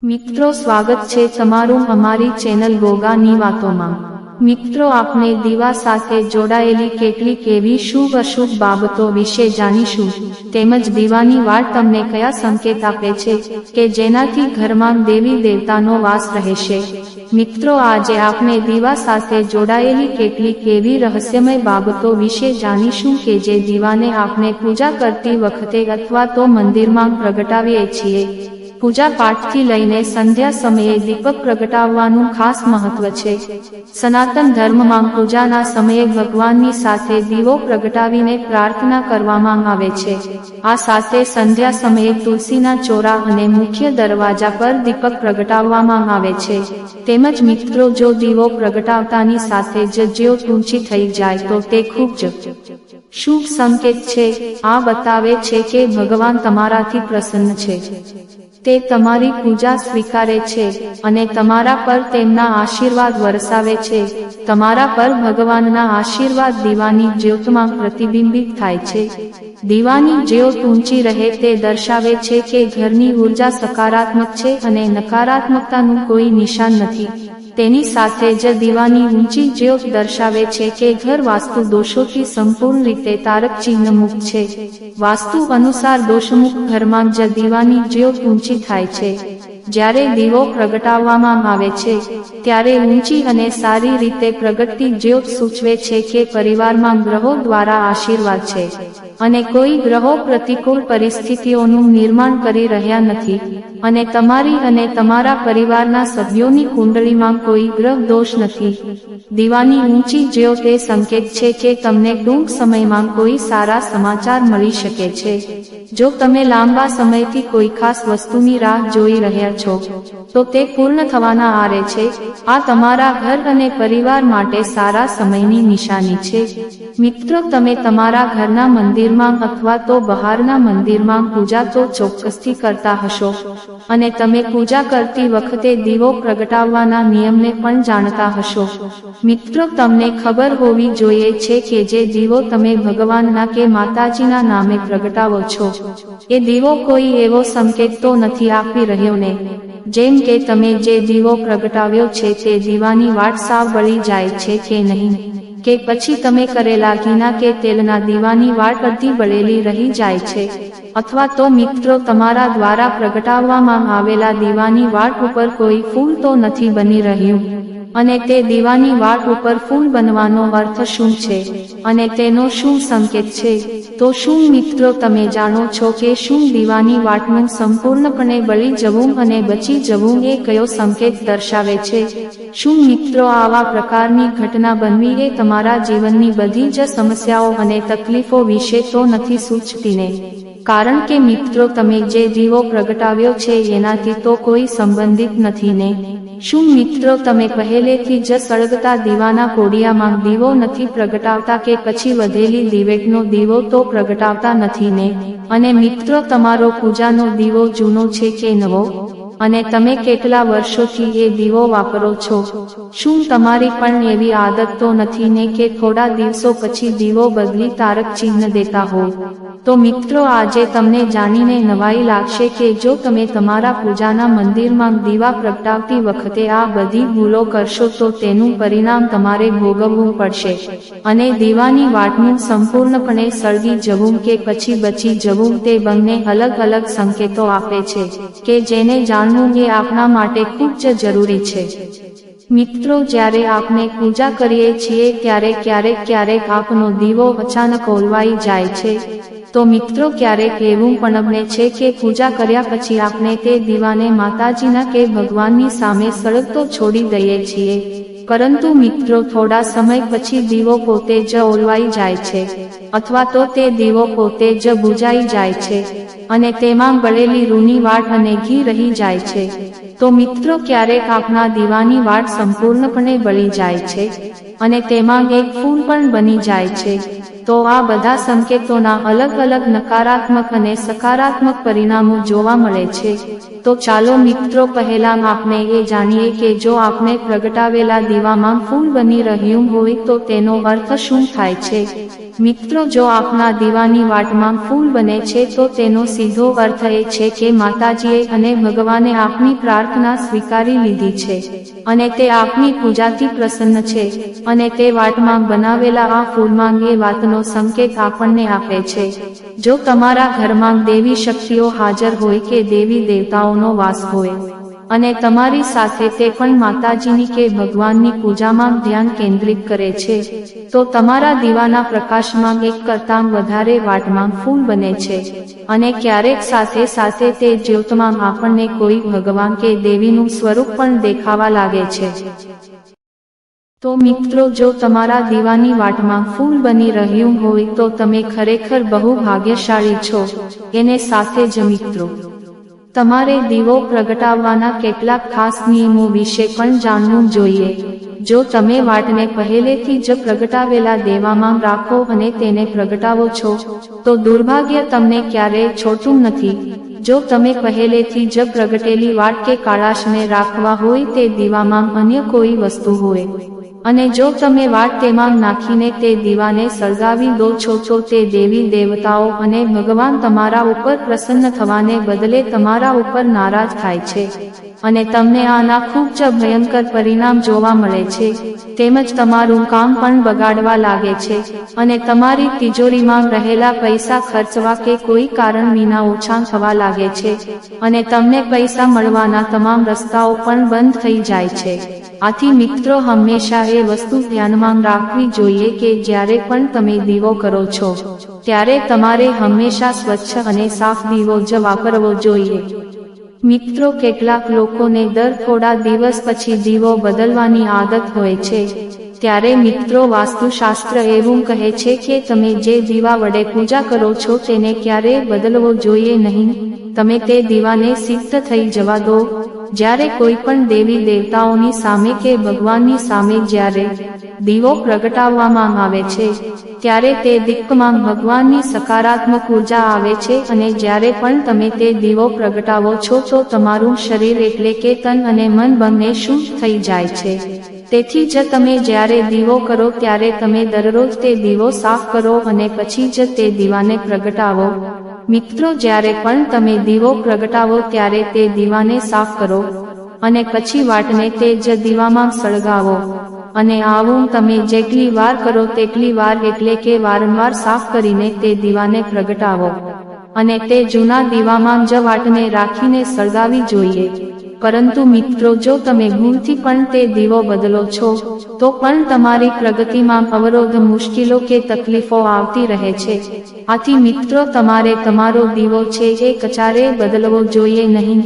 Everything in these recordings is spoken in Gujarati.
મિત્રો સ્વાગત છે તમારું અમારી ચેનલ ગોગાની વાતોમાં। મિત્રો આપણે દીવા સાથે જોડાયેલી કેટલીક એવી શુભ અશુભ બાબતો વિશે જાણીશું, તેમજ દીવાની વાટ તમને કયા સંકેત આપે છે કે જેનાથી ઘરમાં દેવી દેવતાનો વાસ રહેશે। મિત્રો આજે આપણે દીવા સાથે જોડાયેલી કેટલીક એવી રહસ્યમય બાબતો વિશે જાણીશું કે જે દીવાને આપણે પૂજા કરતી વખતે અથવા તો મંદિરમાં પ્રગટાવીએ છીએ। પૂજા પાઠથી લઈને સંધ્યા સમયે દીપક પ્રગટાવવાનું ખાસ મહત્વ છે। સનાતન ધર્મમાં પૂજાના સમયે ભગવાનની સાથે દીવો પ્રગટાવીને પ્રાર્થના કરવામાં આવે છે। આ સાથે સંધ્યા સમયે તુલસીના ચોરા અને મુખ્ય દરવાજા પર દીપક પ્રગટાવવામાં આવે છે। તેમજ મિત્રો જો દીવો પ્રગટાવતાની સાથે જ જ્યોત ઊંચી થઈ જાય તો તે ખૂબ જ શુભ સંકેત છે। આ બતાવે છે કે ભગવાન તમારાથી પ્રસન્ન છે, તે તમારી પૂજા સ્વીકારે છે અને તમારા પર તેમના આશીર્વાદ વરસાવે છે। તમારા પર ભગવાનના આશીર્વાદ દીવાની જ્યોતમાં પ્રતિબિંબિત થાય છે। દીવાની જ્યોત ઊંચી રહે તે દર્શાવે છે કે ઘરની ઉર્જા સકારાત્મક છે અને નકારાત્મકતાનું કોઈ નિશાન નથી। તેની સાથે જ દીવાની ઊંચી જ્યોત દર્શાવે છે કે ઘર વાસ્તુ દોષોથી સંપૂર્ણ રીતે તારક ચિહ્ન મુક્ત છે। વાસ્તુ અનુસાર દોષમુક્ત ઘરમાં જ દીવાની જ્યોત ઊંચી થાય છે। જ્યારે દીવો પ્રગટાવવામાં આવે છે ત્યારે ઊંચી અને સારી રીતે પ્રગટતી જ્યોત સૂચવે છે કે પરિવારમાં ગ્રહો દ્વારા આશીર્વાદ છે અને કોઈ ગ્રહો પ્રતિકૂળ પરિસ્થિતિઓનું નિર્માણ કરી રહ્યા નથી અને તમારી અને તમારા પરિવારના સભ્યોની કુંડળીમાં કોઈ ગ્રહ દોષ નથી। દીવાની ઊંચી જ્યોત એ સંકેત છે કે તમને ટૂંક સમયમાં કોઈ સારા સમાચાર મળી શકે છે। જો તમે લાંબા સમયથી કોઈ ખાસ વસ્તુની રાહ જોઈ રહ્યા છો તો તે પૂર્ણ થવાના આરે છે। આ તમારા ઘર અને પરિવાર માટે સારા સમયની નિશાની છે। મિત્રો તમે તમારા ઘરના મંદિરમાં અથવા તો બહારના મંદિરમાં પૂજા તો ચોક્કસથી કરતા હશો અને તમે પૂજા કરતી વખતે દીવો પ્રગટાવવાના નિયમને પણ જાણતા હશો। મિત્રો તમને ખબર હોવી જોઈએ છે કે જે દીવો તમે ભગવાનના કે માતાજીના નામે પ્રગટાવો છો એ દીવો કોઈ એવો સંકેત તો નથી આપી રહ્યો ને જેમ કે તમે જે દીવો પ્રગટાવ્યો છે તે દીવાની વાટ સાવ બળી જાય છે કે નહીં, કે પછી તમે કરેલા ઘીના કે તેલના દીવાની વાટ અડધી બળેલી રહી જાય છે, અથવા તો મિત્રો તમારા દ્વારા પ્રગટાવવામાં આવેલા દીવાની વાટ ઉપર કોઈ ફૂલ તો નથી બની રહ્યું અને તે દીવાની વાટ ઉપર ફૂલ બનવાનો અર્થ શું છે અને તેનો શું સંકેત છે? તો શું મિત્રો તમે જાણો છો કે શું દીવાની વાટનું સંપૂર્ણપણે બળી જવું અને બચી જવું એ કયો સંકેત દર્શાવે છે? શું મિત્રો આવા પ્રકારની ઘટના બનવી એ તમારા જીવનની બધી જ સમસ્યાઓ અને તકલીફો વિશે તો નથી સૂચતી ને? કારણ કે મિત્રો તમે જે દીવો પ્રગટાવ્યો છે એનાથી તો કોઈ સંબંધિત નથી ને? શું મિત્રો તમે પહેલેથી જ સળગતા દીવાના કોડિયામાં દીવો નથી પ્રગટાવતા કે પછી વધેલી દિવેટનો દીવો તો પ્રગટાવતા નથી ને? અને મિત્રો તમારો પૂજાનો દીવો જૂનો છે કે નવો અને તમે કેટલા વર્ષોથી એ દીવો વાપરો છો? શું તમારી પણ એવી આદત તો નથી ને કે થોડા દિવસો પછી દીવો બદલી તારક ચિહ્ન દેતા હો? તો મિત્રો આજે તમને જાણીને નવાઈ લાગશે કે જો તમે તમારા પૂજાના મંદિરમાં દીવા પ્રગટાવતી વખતે આ બધી ભૂલો કરશો તો તેનું પરિણામ તમારે ભોગવવું પડશે અને દીવાની વાટનું સંપૂર્ણપણે સળગી જવું કે પછી બચી જવું તે બંને અલગ અલગ સંકેતો આપે છે કે જેને જાણવું એ આપણા માટે ખૂબ જ જરૂરી છે। મિત્રો જ્યારે આપણે પૂજા કરીએ છીએ ત્યારે ક્યારેક આપનો દીવો અચાનક ઓલવાઈ જાય છે તો મિત્રો ક્યારેક એવું પણ બને છે કે પૂજા કર્યા પછી આપણે તે દીવાને માતાજીના કે ભગવાનની સામે સળગતો છોડી દઈએ છીએ, પરંતુ મિત્રો થોડા સમય પછી દીવો પોતે જ ઓલવાઈ જાય છે અથવા તો તે દીવો પોતે જ બુઝાઈ જાય છે અને તેમાં બળેલી રૂની વાટ અને ઘી રહી જાય છે। તો મિત્રો ક્યારેક આપણા દીવાની વાટ સંપૂર્ણપણે બળી જાય છે અને તેમાં એક ફૂલ પણ બની જાય છે। તો આ બધા સંકેતોના અલગ અલગ નકારાત્મક અને સકારાત્મક પરિણામો જોવા મળે છે। તો ચાલો મિત્રો પહેલા આપણે એ જાણીએ કે જો આપણે પ્રગટાવેલા દીવામાં ફૂલ બની રહ્યું હોય તો તેનો અર્થ શું થાય છે। મિત્રો, જો આપના દીવાની વાટમાં ફૂલ બને છે તો તેનો સીધો અર્થ એ છે કે માતાજીએ અને ભગવાને આપની પ્રાર્થના સ્વીકારી લીધી છે અને તે આપની પૂજાથી પ્રસન્ન છે, અને તે વાટમાં બનાવેલા આ ફૂલમાં એ વાતનો સંકેત આપણને આપે છે. જો તમારા ઘરમાં દેવી શક્તિઓ હાજર હોય કે દેવી દેવતાઓનો વાસ હોય અને તમારી સાથે તે પણ માતાજીની કે ભગવાનની પૂજામાં ધ્યાન કેન્દ્રિત કરે છે, તો તમારા દીવાના પ્રકાશમાં એક કરતાં વધારે વાટમાં ફૂલ બને છે, અને ક્યારેક સાથે સાથે તે જ્યોતમાં આપણને કોઈ ભગવાન કે દેવીનું સ્વરૂપ પણ દેખાવા લાગે છે. તો મિત્રો, જો તમારા દીવાની વાટમાં ફૂલ બની રહ્યું હોય તો તમે ખરેખર બહુ ભાગ્યશાળી છો. એને સાથે જ મિત્રો, તમારે દીવો પ્રગટાવવાના કેટલાક ખાસ નિયમો વિશે પણ જાણવું જોઈએ. જો તમે વાટને પહેલેથી જ પ્રગટાવેલા દેવામાં રાખો અને તેને પ્રગટાવો છો, તો દુર્ભાગ્ય તમને ક્યારેય છોડતું નથી. જો તમે પહેલેથી જ પ્રગટેલી વાટ કે કળશને રાખવા હોય તે દીવામાં અન્ય કોઈ વસ્તુ હોય, અને જો તમે વાટ તેમાં નાખીને તે દીવાને સળગાવી દો છો તો તે દેવી દેવતાઓ અને ભગવાન તમારા ઉપર પ્રસન્ન થવાને બદલે તમારા ઉપર નારાજ થાય છે, અને તમને આના ખૂબ જ ભયંકર પરિણામ જોવા મળે છે. તેમજ તમારું કામ પણ બગાડવા લાગે છે, અને તમારી તિજોરીમાં રહેલા પૈસા ખર્ચવા કે કોઈ કારણ વિના ઓછા થવા લાગે છે, અને તમને પૈસા મળવાના તમામ રસ્તાઓ પણ બંધ થઈ જાય છે. આથી મિત્રો, હંમેશા એ વસ્તુ ધ્યાનમાં રાખવી જોઈએ કે જ્યારે પણ તમે દીવો કરો છો ત્યારે તમારે હંમેશા સ્વચ્છ અને સાફ દીવો જ વાપરવો જોઈએ. મિત્રો, કેટલાક લોકોને દર થોડા દિવસ પછી દીવો બદલવાની આદત હોય છે. ત્યારે મિત્રો, વાસ્તુશાસ્ત્ર એવું કહે છે કે તમે જે દીવા વડે પૂજા કરો છો તેને ક્યારેય બદલવો જોઈએ નહીં. તમે તે દીવાને સિદ્ધ થઈ જવા દો. જ્યારે કોઈ પણ દેવી દેવતાઓની સામે કે ભગવાનની સામે જ્યારે દીવો પ્રગટાવવામાં આવે છે ત્યારે તે દિક્કમાં ભગવાનની સકારાત્મક ઉર્જા આવે છે, અને જ્યારે પણ તમે તે દીવો પ્રગટાવો છો તો તમારું શરીર એટલે કે તન અને મન બંને શુદ્ધ થઈ જાય છે. તેથી જ તમે જ્યારે દીવો કરો ત્યારે તમે દરરોજ તે દીવો સાફ કરો અને પછી જ તે દીવાને પ્રગટાવો. મિત્રો, જ્યારે પણ તમે દીવો પ્રગટાવો ત્યારે તે દીવાને સાફ કરો અને પછી વાટને તે જ દીવામાં સળગાવો. અને આવું તમે જેટલી વાર કરો તેટલી વાર એટલે કે વારંવાર સાફ કરીને તે દીવાને પ્રગટાવો, અને તે જૂના દીવામાં જ વાટને રાખીને સળગાવી જોઈએ. પરંતુ મિત્રો, જો તમે ભૂલથી પણ તે દીવો બદલો છો તો પણ તમારી પ્રગતિમાં અવરોધ, મુશ્કેલો કે તકલીફો આવતી રહે છે. આથી મિત્રો, તમારે તમારો દીવો છે એ ક્યારેય બદલવો જોઈએ નહીં.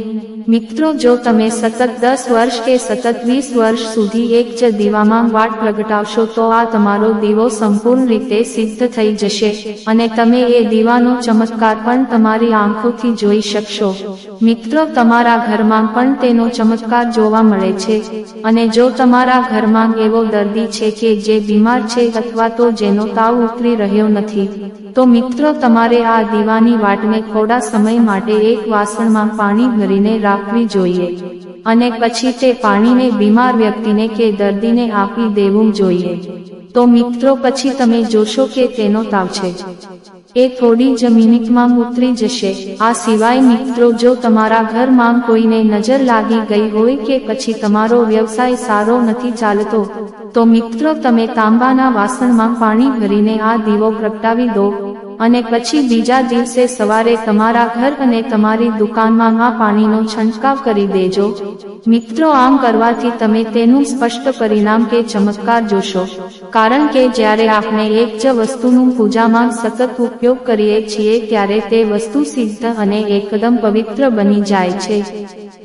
મિત્રો, જો તમે સતત 10 વર્ષ કે સતત 20 વર્ષ સુધી એક જ દીવામાં વાટ પ્રગટાવશો તો આ તમારો દીવો સંપૂર્ણ રીતે સિદ્ધ થઈ જશે, અને તમે એ દીવાનો ચમત્કાર પણ તમારી આંખોથી જોઈ શકશો. મિત્રો, તમારા ઘરમાં પણ તેનો ચમત્કાર જોવા મળે છે. અને જો તમારા ઘરમાં એવો દર્દી છે કે જે બીમાર છે અથવા તો જેનો તાવ ઉતરી રહ્યો નથી, તો મિત્રો, તમારે આ દીવાની વાટને થોડા સમય માટે એક વાસણમાં પાણી ભરીને રાખવી જોઈએ, અને પછી તે પાણીને બીમાર વ્યક્તિને કે દર્દીને આપી દેવું જોઈએ. તો મિત્રો, પછી તમે જોશો કે તેનો તાવ છે એ થોડી જ મિનિટમાં ઉતરી જશે. આ સિવાય મિત્રો, જો તમારા ઘરમાં કોઈને નજર લાગી ગઈ હોય કે પછી તમારો વ્યવસાય સારો નથી ચાલતો, તો મિત્રો, તમે તાંબાના વાસણમાં પાણી ભરીને આ દીવો પ્રગટાવી દો, અને પછી બીજા દિવસે સવારે તમારા ઘર અને તમારી દુકાનમાં આ પાણીનો છંટકાવ કરી દેજો. મિત્રો, આમ કરવાથી તમે તેનું સ્પષ્ટ પરિણામ કે ચમત્કાર જોશો. કારણ કે જ્યારે આપણે એક જ વસ્તુનું પૂજામાં સતત ઉપયોગ કરીએ છીએ ત્યારે તે વસ્તુ સિદ્ધ અને એકદમ પવિત્ર બની જાય છે.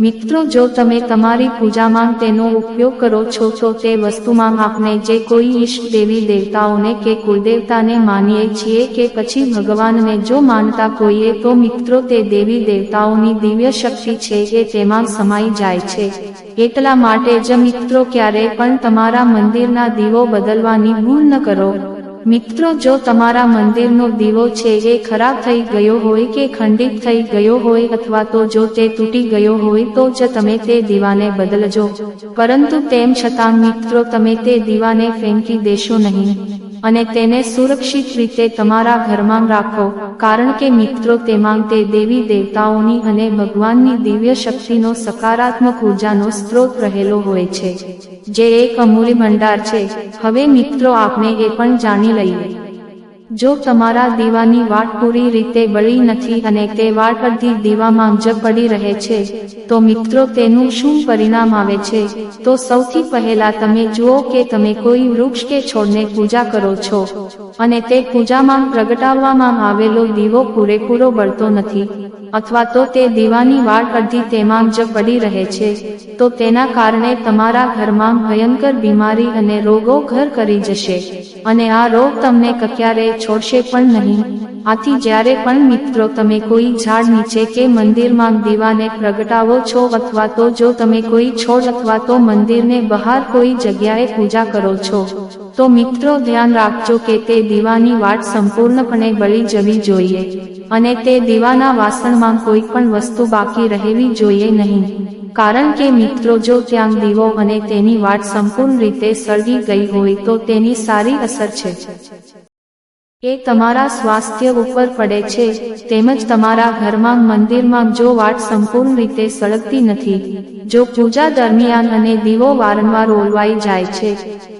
મિત્રો, જો તમે તમારી પૂજામાં તેનો ઉપયોગ કરો છો તો તે વસ્તુમાં આપણે જે કોઈ ઈષ્ટ દેવી દેવતાઓને કે કુળદેવતાને માનીએ છીએ કે પછી ભગવાનને જો માનતા કોઈએ, તો મિત્રો, તે દેવી દેવતાઓની દિવ્ય શક્તિ છે એ તેમાં સમાઈ જાય છે. એટલા માટે જ મિત્રો, ક્યારેય પણ તમારા મંદિરના દીવો બદલવાની ભૂલ ન કરો. મિત્રો, જો તમારા મંદિરનો દીવો છે એ ખરાબ થઈ ગયો હોય કે ખંડિત થઈ ગયો હોય અથવા તો જો તે તૂટી ગયો હોય તો જ તમે તે દીવાને બદલજો. પરંતુ તેમ છતાં મિત્રો, તમે તે દીવાને ફેંકી દેશો નહીં. અને તેને સુરક્ષિત રીતે તમારા ઘરમાં રાખો, કારણ કે મિત્રો તેમાં તે દેવી દેવતાઓની અને ભગવાનની દિવ્ય શક્તિનો સકારાત્મક ઉર્જાનો સ્ત્રોત રહેલો હોય છે, જે એક અમૂલ્ય ભંડાર છે. હવે મિત્રો આપણે એ પણ જાણી લઈએ, જો તમારા દીવાની વાટ પૂરી રીતે બળી નથી અને તે વાટ અડધી દીવામાં જ પડી રહે છે, તો મિત્રો તેનું શું પરિણામ આવે છે? તો સૌથી પહેલા તમે જુઓ કે તમે કોઈ વૃક્ષ કે છોડને પૂજા કરો છો અને તે પૂજામાં પ્રગટાવવામાં આવેલો દીવો પૂરેપૂરો બળતો નથી, અથવા તો તે દીવાની વાટ અડધી તેમાં જ પડી રહે છે, તો તેના કારણે તમારા ઘરમાં ભયંકર બીમારી અને રોગો ઘર કરી જશે અને આ રોગ તમને ક્યારેય છોડશે પણ નહીં. આથી જ્યારે પણ મિત્રો તમે કોઈ ઝાડ નીચે કે મંદિરમાં દીવાને પ્રગટાવો છો, અથવા તો જો તમે કોઈ છોડ અથવા તો મંદિરને બહાર કોઈ જગ્યાએ પૂજા કરો છો, તો મિત્રો ધ્યાન રાખજો કે તે દીવાની વાટ સંપૂર્ણપણે બળી જવી જોઈએ અને તે દીવાના વાસણમાં કોઈ પણ વસ્તુ બાકી રહેવી જોઈએ નહીં, કારણ કે મિત્રો જો ત્યાં દીવો અને તેની વાટ સંપૂર્ણ રીતે સળગી ગઈ હોય તો તેની સારી અસર છે એ તમારા સ્વાસ્થ્ય ઉપર પડે છે. તેમજ તમારા ઘરમાં મંદિરમાં જો વાટ સંપૂર્ણ રીતે સળગતી નથી, જો પૂજા દરમિયાન અને દીવો વારંવાર ઓલવાઈ જાય છે,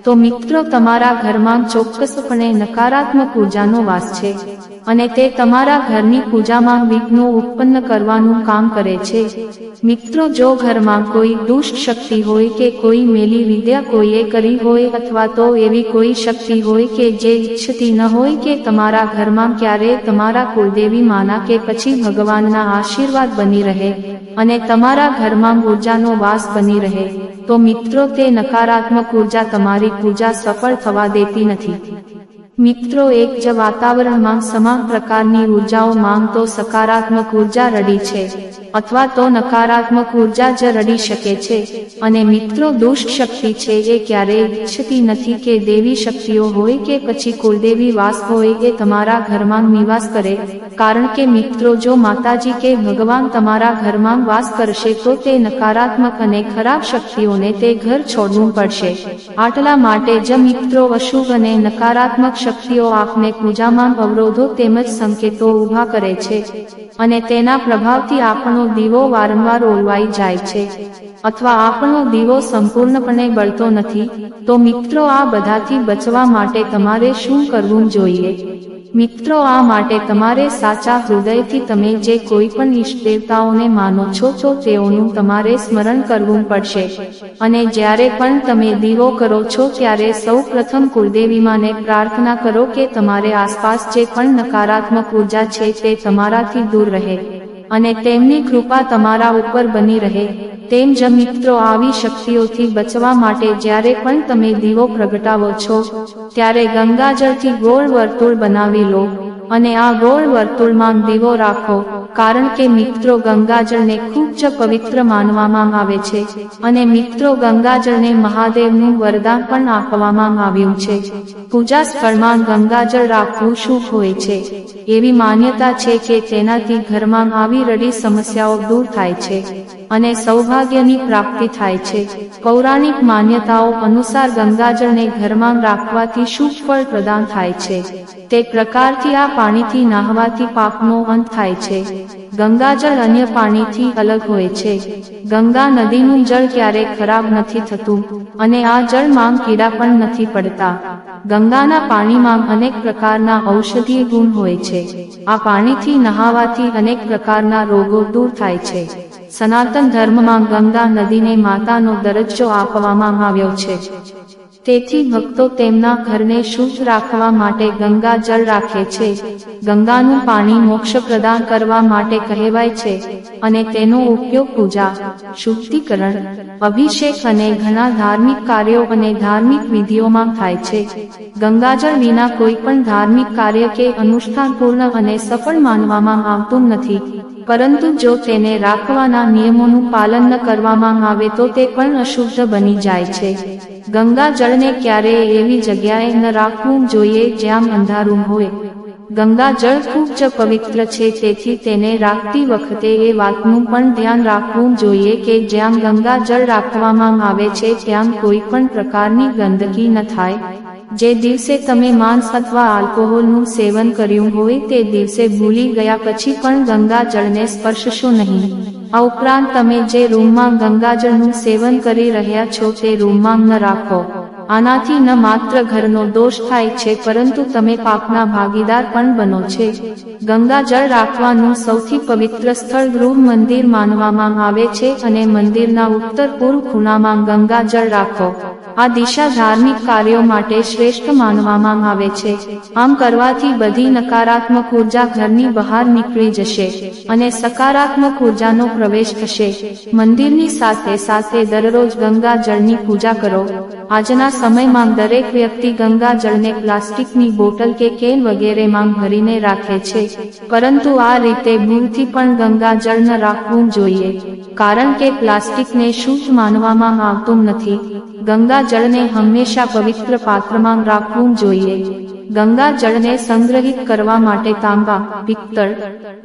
તો મિત્રો તમારા ઘરમાં ચોક્કસપણે નકારાત્મક ઉર્જાનો વાસ છે અને તે તમારા ઘરની પૂજામાં વિઘ્નો ઉત્પન્ન કરવાનું કામ કરે છે. મિત્રો જો ઘરમાં કોઈ દુષ્ટ શક્તિ હોય કે કોઈ મેલી વિદ્યા કોઈએ કરી હોય, અથવા તો એવી કોઈ શક્તિ હોય કે જે ઈચ્છતી ન હોય કે તમારા ઘરમાં ક્યારેય તમારા કુળદેવી માના કે પછી ભગવાનના આશીર્વાદ બની રહે અને તમારા ઘરમાં ઉર્જાનો વાસ બની રહે, તો મિત્રો તે નકારાત્મક ઉર્જા તમારી પૂજા સફળ થવા દેતી નથી. મિત્રો એક જ વાતાવરણમાં સમાન પ્રકારની ઉર્જાઓ માંગતો સકારાત્મક ઉર્જા રડી છે અથવા તો નકારાત્મક ઉર્જા જ રડી શકે છે, અને મિત્રો દુષ્ટ શક્તિ છે એ ક્યારેય ઈચ્છતી નથી કે દેવી શક્તિઓ હોય કે પછી કુળદેવી વાસ હોય એ તમારા ઘરમાં નિવાસ કરે, કારણ કે મિત્રો જો માતાજી કે ભગવાન તમારા ઘરમાં વાસ કરશે તો તે નકારાત્મક અને ખરાબ શક્તિઓને તે ઘર છોડવું પડશે. આટલા માટે જ મિત્રો અશુભ અને નકારાત્મક શક્તિઓ આપને પૂજામાં અવરોધો તેમજ સંકેતો ઊભા કરે છે અને તેના પ્રભાવથી આપણો દીવો વારંવાર ઓલવાઈ જાય છે અથવા આપણો દીવો સંપૂર્ણપણે બળતો નથી. તો મિત્રો આ બધાથી બચવા માટે તમારે શું કરવું જોઈએ? મિત્રો આ માટે તમારે સાચા હૃદયથી તમે જે કોઈ પણ ઈષ્ટ દેવતાઓને માનો છો તો તેઓનું તમારે સ્મરણ કરવું પડશે, અને જ્યારે પણ તમે દીવો કરો છો ત્યારે સૌ પ્રથમ કુળદેવીમાને પ્રાર્થના કરો કે તમારે આસપાસ જે પણ નકારાત્મક ઉર્જા છે તે તમારાથી દૂર રહે અને તેમની કૃપા તમારા ઉપર બની રહે. તેમ જ મિત્રો આવી શક્તિઓથી બચવા માટે જ્યારે પણ તમે દીવો પ્રગટાવો છો ત્યારે ગંગાજળથી ગોળ વર્તુળ બનાવી લો અને આ ગોળ વર્તુળમાં દીવો રાખો, કારણ કે મિત્રો ગંગાજળને ખૂબ જ પવિત્ર માનવામાં આવે છે અને મિત્રો ગંગાજળને મહાદેવનું વરદાન પણ આપવામાં આવ્યું છે. પૂજા સ્થળમાં ગંગાજળ રાખવું શુભ હોય છે. એવી માન્યતા છે કે તેનાથી ઘરમાં આવી રડી સમસ્યાઓ દૂર થાય છે અને સૌભાગ્યની પ્રાપ્તિ થાય છે. પૌરાણિક માન્યતાઓ અનુસાર ગંગાજળને ઘરમાં રાખવાથી શુભ ફળ પ્રદાન થાય છે. તે પ્રકારથી આ પાણીથી નહાવાથી પાપનો અંત થાય છે. ગંગાજળ અન્ય પાણીથી અલગ હોય છે. ગંગા નદીનું જળ ક્યારેય ખરાબ નથી થતું અને આ જળમાં કીડા પણ નથી પડતા. ગંગાના પાણીમાં અનેક પ્રકારના ઔષધીય ગુણ હોય છે. આ પાણીથી નહાવાથી અનેક પ્રકારના રોગો દૂર થાય છે. સનાતન ધર્મમાં ગંગા નદીને માતાનો દરજ્જો આપવામાં આવ્યો છે. તેથી ભક્તો તેમના ઘરને શુદ્ધ રાખવા માટે ગંગા જળ રાખે છે. ગંગાનું પાણી મોક્ષ પ્રદાન કરવા માટે કહેવાય છે અને તેનો ઉપયોગ પૂજા, શુદ્ધિકરણ, અભિષેક અને ઘણા ધાર્મિક કાર્યો અને ધાર્મિક વિધિઓમાં થાય છે. ગંગાજળ વિના કોઈ પણ ધાર્મિક કાર્ય કે અનુષ્ઠાન પૂર્ણ અને સફળ માનવામાં આવતું નથી, પરંતુ જો તેને રાખવાના નિયમોનું પાલન ન કરવામાં આવે તો તે પણ અશુદ્ધ બની જાય છે. ગંગા જળને ક્યારેય એવી જગ્યાએ ન રાખવું જોઈએ જ્યાં અંધારું હોય. ગંગા જળ ખૂબ જ પવિત્ર છે, તેથી તેને રાખતી વખતે એ વાતનું પણ ધ્યાન રાખવું જોઈએ કે જ્યાં ગંગા જળ રાખવામાં આવે છે ત્યાં કોઈ પણ પ્રકારની ગંદકી ન થાય. જે દિવસે તમે માંસ અથવા આલ્કોહોલનું સેવન કર્યું હોય તે દિવસે ભૂલી ગયા પછી પણ ગંગા જળને સ્પર્શશો નહીં. આ ઉપરાંત તમે જે રૂમમાં ગંગાજળનું સેવન કરી રહ્યા છો તે રૂમમાં ન રાખો. આનાથી ન માત્ર ઘરનો દોષ થાય છે પરંતુ તમે પાપના ભાગીદાર પણ બનો છે. ગંગાજળ રાખવાનું સૌથી પવિત્ર સ્થળ ગૃહ મંદિર માનવામાં આવે છે અને મંદિરના ઉત્તર પૂર્વ ખૂણામાં ગંગાજળ રાખો. આ દિશા ધાર્મિક કાર્યો માટે શ્રેષ્ઠ માનવામાં આવે છે. આમ કરવાથી બધી નકારાત્મક ઉર્જા ઘરની બહાર નીકળી જશે અને સકારાત્મક ઉર્જાનો પ્રવેશ થશે. મંદિરની સાથે સાથે દરરોજ ગંગાજળની પૂજા કરો. આજના સમયમાં દરેક વ્યક્તિ ગંગાજળને પ્લાસ્ટિકની બોટલ કે કેન વગેરેમાં ભરીને રાખે છે, પરંતુ આ રીતે ભૂલથી પણ ગંગાજળ ન રાખવું જોઈએ, કારણ કે પ્લાસ્ટિકને શુદ્ધ માનવામાં આવતું નથી. ગંગાજળને હંમેશા પવિત્ર પાત્રમાં રાખવું જોઈએ. ગંગાજળને સંગ્રહિત કરવા માટે તાંબા, પિત્તળ,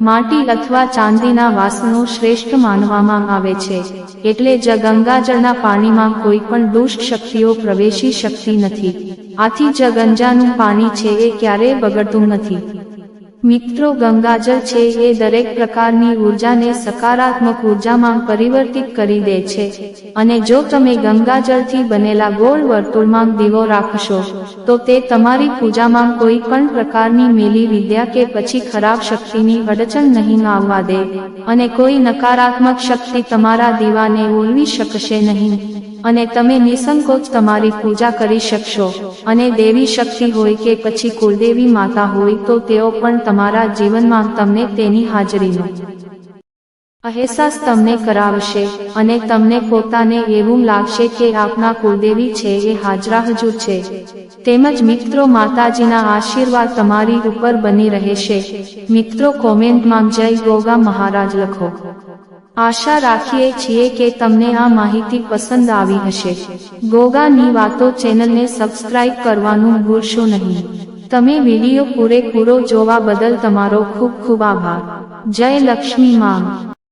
માટી અથવા ચાંદીના વાસણો શ્રેષ્ઠ માનવામાં આવે છે. એટલે જ ગંગાજળના પાણીમાં કોઈ પણ દુષ્ટ શક્તિઓ પ્રવેશી શકતી નથી. આથી જ ગંગાનું પાણી છે એ ક્યારેય બગડતું નથી. મિત્રો, ગંગાજળ છે એ દરેક પ્રકારની ઉર્જાને સકારાત્મક ઉર્જામાં પરિવર્તિત કરી દે છે અને જો તમે ગંગાજળથી બનેલા ગોળ વર્તુળમાં દીવો રાખશો તો તે તમારી પૂજામાં કોઈ પણ પ્રકારની મેલી વિદ્યા કે પછી ખરાબ શક્તિની અડચણ નહીં આવવા દે અને કોઈ નકારાત્મક શક્તિ તમારા દીવાને ઓલવી શકશે નહીં અને તમે નિસંકોચ તમારી પૂજા કરી શકશો. અને દેવી શક્તિ હોય કે પછી કુળદેવી માતા હોય તો તેઓ પણ તમારા જીવનમાં તમને તેની હાજરીનો અહેસાસ તમને કરાવશે અને તમને પોતાને એવું લાગશે કે આપના કુળદેવી છે એ હાજરાહજુર છે. તેમજ મિત્રો, માતાજીના આશીર્વાદ તમારી ઉપર બની રહેશે. મિત્રો, કોમેન્ટમાં જય ગોગા મહારાજ લખો. આશા રાખીએ છીએ કે તમને આ માહિતી પસંદ આવી હશે. ગોગાની વાતો ચેનલને સબસ્ક્રાઇબ કરવાનું ભૂલશો નહીં. તમે વિડીયો પૂરેપૂરો જોવા બદલ તમારો ખૂબ ખૂબ આભાર. જય લક્ષ્મી માં.